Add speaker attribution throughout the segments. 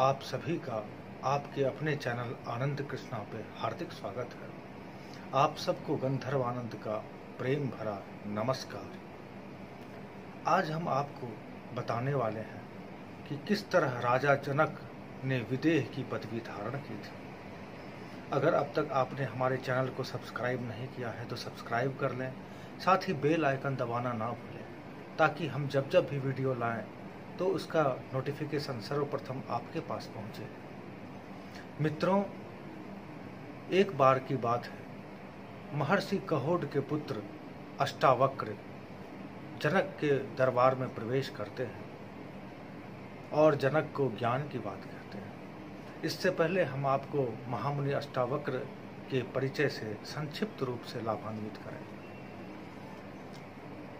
Speaker 1: आप सभी का आपके अपने चैनल आनंद कृष्णा पे हार्दिक स्वागत है। आप सबको गंधर्व आनंद का प्रेम भरा नमस्कार। आज हम आपको बताने वाले हैं कि किस तरह राजा जनक ने विदेह की पदवी धारण की थी। अगर अब तक आपने हमारे चैनल को सब्सक्राइब नहीं किया है तो सब्सक्राइब कर लें, साथ ही बेल आइकन दबाना ना भूलें ताकि हम जब जब भी वीडियो लाएं तो उसका नोटिफिकेशन सर्वप्रथम आपके पास पहुंचे। मित्रों, एक बार की बात है, महर्षि कहोड के पुत्र अष्टावक्र जनक के दरबार में प्रवेश करते हैं और जनक को ज्ञान की बात कहते हैं। इससे पहले हम आपको महामुनि अष्टावक्र के परिचय से संक्षिप्त रूप से लाभान्वित करें।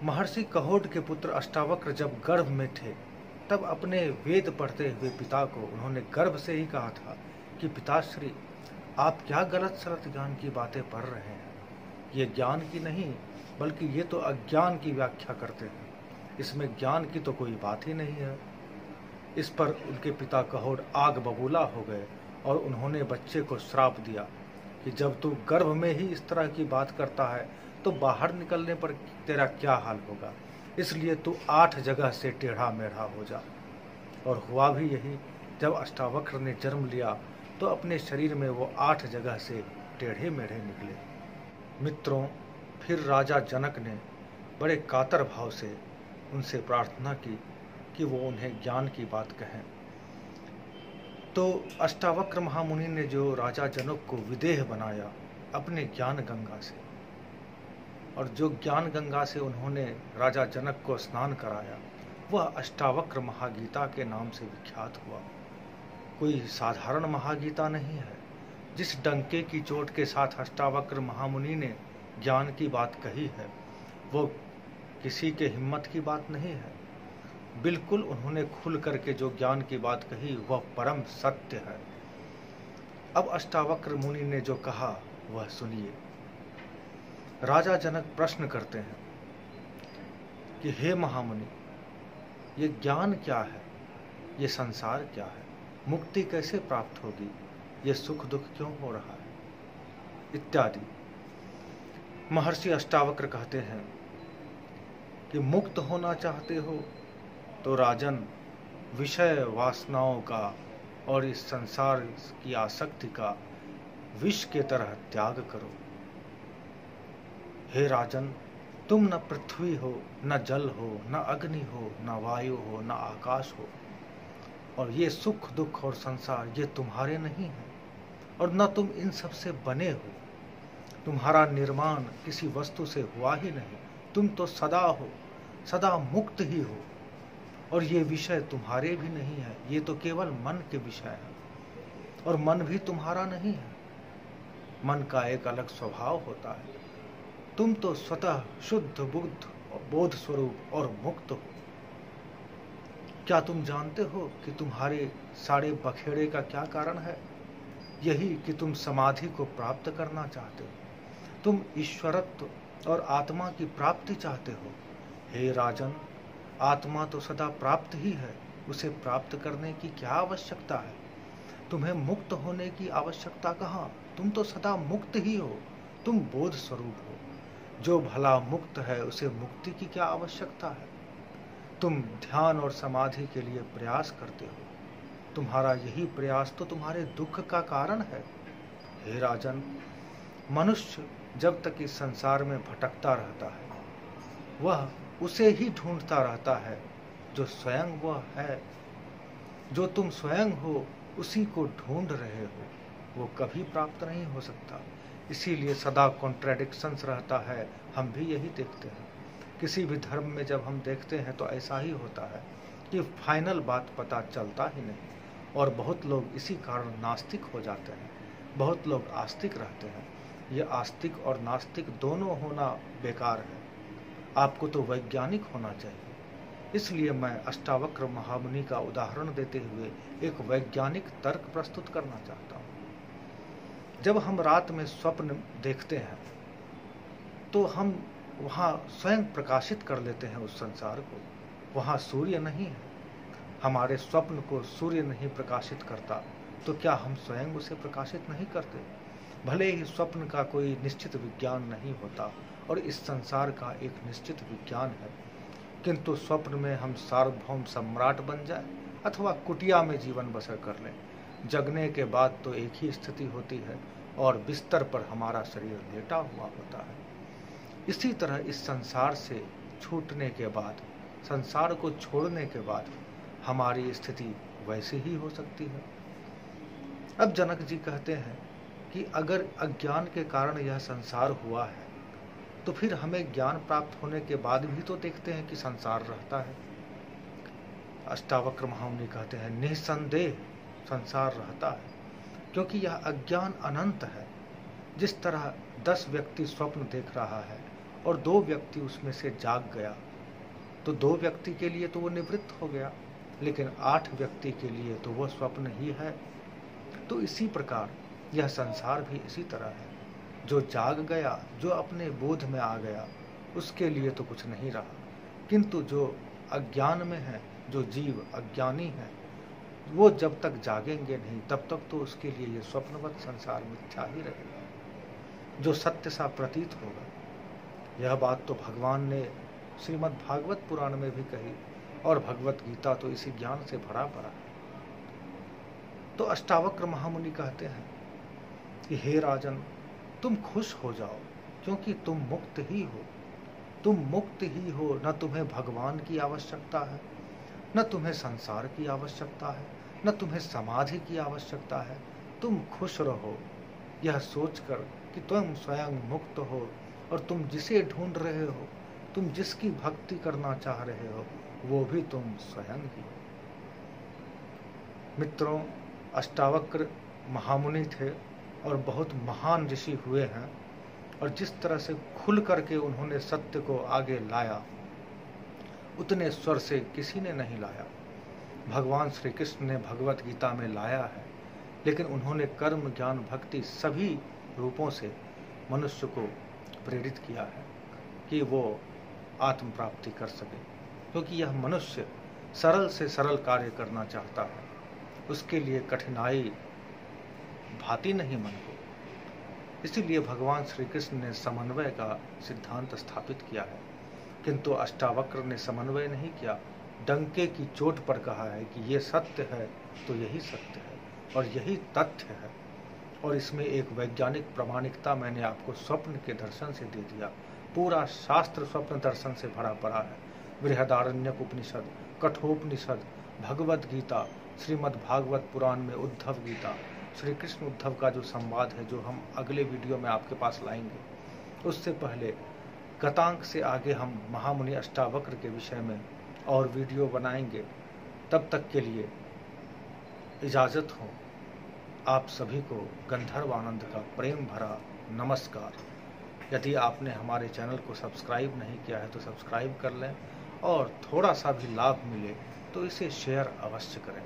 Speaker 1: महर्षि कहोड के पुत्र अष्टावक्र जब गर्भ में थे तब अपने वेद पढ़ते हुए पिता को उन्होंने गर्भ से ही कहा था कि पिताश्री, आप क्या गलत सलत ज्ञान की बातें पढ़ रहे हैं। ये ज्ञान की नहीं बल्कि ये तो अज्ञान की व्याख्या करते हैं, इसमें ज्ञान की तो कोई बात ही नहीं है। इस पर उनके पिता कहोड आग बबूला हो गए और उन्होंने बच्चे को श्राप दिया कि जब तू गर्भ में ही इस तरह की बात करता है तो बाहर निकलने पर तेरा क्या हाल होगा, इसलिए तू 8 जगह से टेढ़ा मेढ़ा हो जा। और हुआ भी यही। जब अष्टावक्र ने जन्म लिया तो अपने शरीर में वो 8 जगह से टेढ़े मेढ़े निकले। मित्रों, फिर राजा जनक ने बड़े कातर भाव से उनसे प्रार्थना की कि वो उन्हें ज्ञान की बात कहें। तो अष्टावक्र महामुनि ने जो राजा जनक को विदेह बनाया अपने ज्ञान गंगा से, और जो ज्ञान गंगा से उन्होंने राजा जनक को स्नान कराया वह अष्टावक्र महागीता के नाम से विख्यात हुआ। कोई साधारण महागीता नहीं है। जिस डंके की चोट के साथ अष्टावक्र महामुनि ने ज्ञान की बात कही है वो किसी के हिम्मत की बात नहीं है। बिल्कुल उन्होंने खुल करके जो ज्ञान की बात कही वह परम सत्य है। अब अष्टावक्र मुनि ने जो कहा वह सुनिए। राजा जनक प्रश्न करते हैं कि हे महामुनि, ये ज्ञान क्या है, ये संसार क्या है, मुक्ति कैसे प्राप्त होगी, ये सुख दुख क्यों हो रहा है, इत्यादि। महर्षि अष्टावक्र कहते हैं कि मुक्त होना चाहते हो तो राजन विषय वासनाओं का और इस संसार की आसक्ति का विष के तरह त्याग करो। हे राजन, तुम न पृथ्वी हो, न जल हो, न अग्नि हो, न वायु हो, न आकाश हो, और ये सुख दुख और संसार ये तुम्हारे नहीं है, और न तुम इन सब से बने हो। तुम्हारा निर्माण किसी वस्तु से हुआ ही नहीं। तुम तो सदा हो, सदा मुक्त ही हो, और ये विषय तुम्हारे भी नहीं है, ये तो केवल मन के विषय है, और मन भी तुम्हारा नहीं है। मन का एक अलग स्वभाव होता है। तुम तो स्वतः शुद्ध बुद्ध बोध स्वरूप और मुक्त हो। क्या तुम जानते हो कि तुम्हारे सारे बखेड़े का क्या कारण है? यही कि तुम समाधि को प्राप्त करना चाहते हो। तुम ईश्वरत्व और आत्मा की प्राप्ति चाहते हो। हे राजन, आत्मा तो सदा प्राप्त ही है, उसे प्राप्त करने की क्या आवश्यकता है? तुम्हें मुक्त होने की आवश्यकता कहाँ? तुम तो सदा मुक्त ही हो, तुम बोध स्वरूप हो। जो भला मुक्त है उसे मुक्ति की क्या आवश्यकता है? तुम ध्यान और समाधि के लिए प्रयास करते हो। तुम्हारा यही प्रयास तो तुम्हारे दुख का कारण है। हे राजन, मनुष्य जब तक इस संसार में भटकता रहता है वह उसे ही ढूंढता रहता है जो स्वयं वह है। जो तुम स्वयं हो उसी को ढूंढ रहे हो, वो कभी प्राप्त नहीं हो सकता। इसीलिए सदा कॉन्ट्रडिक्शंस रहता है। हम भी यही देखते हैं। किसी भी धर्म में जब हम देखते हैं तो ऐसा ही होता है कि फाइनल बात पता चलता ही नहीं, और बहुत लोग इसी कारण नास्तिक हो जाते हैं, बहुत लोग आस्तिक रहते हैं। ये आस्तिक और नास्तिक दोनों होना बेकार है। आपको तो वैज्ञानिक होना चाहिए। इसलिए मैं अष्टावक्र महामुनि का उदाहरण देते हुए एक वैज्ञानिक तर्क प्रस्तुत करना चाहता हूँ। जब हम रात में स्वप्न देखते हैं तो हम वहाँ स्वयं प्रकाशित कर लेते हैं उस संसार को। वहाँ सूर्य नहीं है, हमारे स्वप्न को सूर्य नहीं प्रकाशित करता तो क्या हम स्वयं उसे प्रकाशित नहीं करते? भले ही स्वप्न का कोई निश्चित विज्ञान नहीं होता और इस संसार का एक निश्चित विज्ञान है, किंतु स्वप्न में हम सार्वभौम सम्राट बन जाए अथवा कुटिया में जीवन बसर कर लें, जगने के बाद तो एक ही स्थिति होती है और बिस्तर पर हमारा शरीर लेटा हुआ होता है। इसी तरह इस संसार से छूटने के बाद, संसार को छोड़ने के बाद हमारी स्थिति वैसी ही हो सकती है। अब जनक जी कहते हैं कि अगर अज्ञान के कारण यह संसार हुआ है तो फिर हमें ज्ञान प्राप्त होने के बाद भी तो देखते हैं कि संसार रहता है। अष्टावक्र महामुनि कहते हैं निस्संदेह संसार रहता है, क्योंकि यह अज्ञान अनंत है। जिस तरह 10 व्यक्ति स्वप्न देख रहा है और 2 व्यक्ति उसमें से जाग गया तो 2 व्यक्ति के लिए तो वो निवृत्त हो गया, लेकिन 8 व्यक्ति के लिए तो वो स्वप्न ही है। तो इसी प्रकार यह संसार भी इसी तरह है। जो जाग गया, जो अपने बोध में आ गया, उसके लिए तो कुछ नहीं रहा, किंतु जो अज्ञान में है, जो जीव अज्ञानी है, वो जब तक जागेंगे नहीं तब तक तो उसके लिए ये स्वप्नवत संसार मिथ्या ही रहेगा, जो सत्य सा प्रतीत होगा। यह बात तो भगवान ने श्रीमद् भागवत पुराण में भी कही और भगवत गीता तो इसी ज्ञान से भरा पड़ा है। तो अष्टावक्र महामुनि कहते हैं कि हे राजन, तुम खुश हो जाओ, क्योंकि तुम मुक्त ही हो। तुम मुक्त ही हो, न तुम्हें भगवान की आवश्यकता है, न तुम्हें संसार की आवश्यकता है, न तुम्हें समाधि की आवश्यकता है। तुम खुश रहो यह सोचकर कि तुम स्वयं मुक्त हो और तुम जिसे ढूंढ रहे हो, तुम जिसकी भक्ति करना चाह रहे हो, वो भी तुम स्वयं ही हो। मित्रों, अष्टावक्र महामुनि थे और बहुत महान ऋषि हुए हैं, और जिस तरह से खुल करके उन्होंने सत्य को आगे लाया, उतने स्वर से किसी ने नहीं लाया। भगवान श्री कृष्ण ने भगवत गीता में लाया है, लेकिन उन्होंने कर्म, ज्ञान, भक्ति सभी रूपों से मनुष्य को प्रेरित किया है कि वो आत्म प्राप्ति कर सके, क्योंकि यह मनुष्य सरल से सरल कार्य करना चाहता है, उसके लिए कठिनाई भाती नहीं मन को। इसीलिए भगवान श्री कृष्ण ने समन्वय का सिद्धांत स्थापित किया है, किंतु अष्टावक्र ने समन्वय नहीं किया, डंके की चोट पर कहा है कि ये सत्य है तो यही सत्य है और यही तथ्य है। और इसमें एक वैज्ञानिक प्रामाणिकता मैंने आपको स्वप्न के दर्शन से दे दिया। पूरा शास्त्र स्वप्न दर्शन से भरा पड़ा है। बृहदारण्यक उपनिषद, कठोपनिषद, भगवत गीता, श्रीमद् भागवत पुराण में उद्धव गीता, श्री कृष्ण उद्धव का जो संवाद है, जो हम अगले वीडियो में आपके पास लाएंगे, उससे पहले गतांक से आगे हम महामुनि अष्टावक्र के विषय में और वीडियो बनाएंगे। तब तक के लिए इजाज़त हो। आप सभी को गंधर्व आनंद का प्रेम भरा नमस्कार। यदि आपने हमारे चैनल को सब्सक्राइब नहीं किया है तो सब्सक्राइब कर लें, और थोड़ा सा भी लाभ मिले तो इसे शेयर अवश्य करें।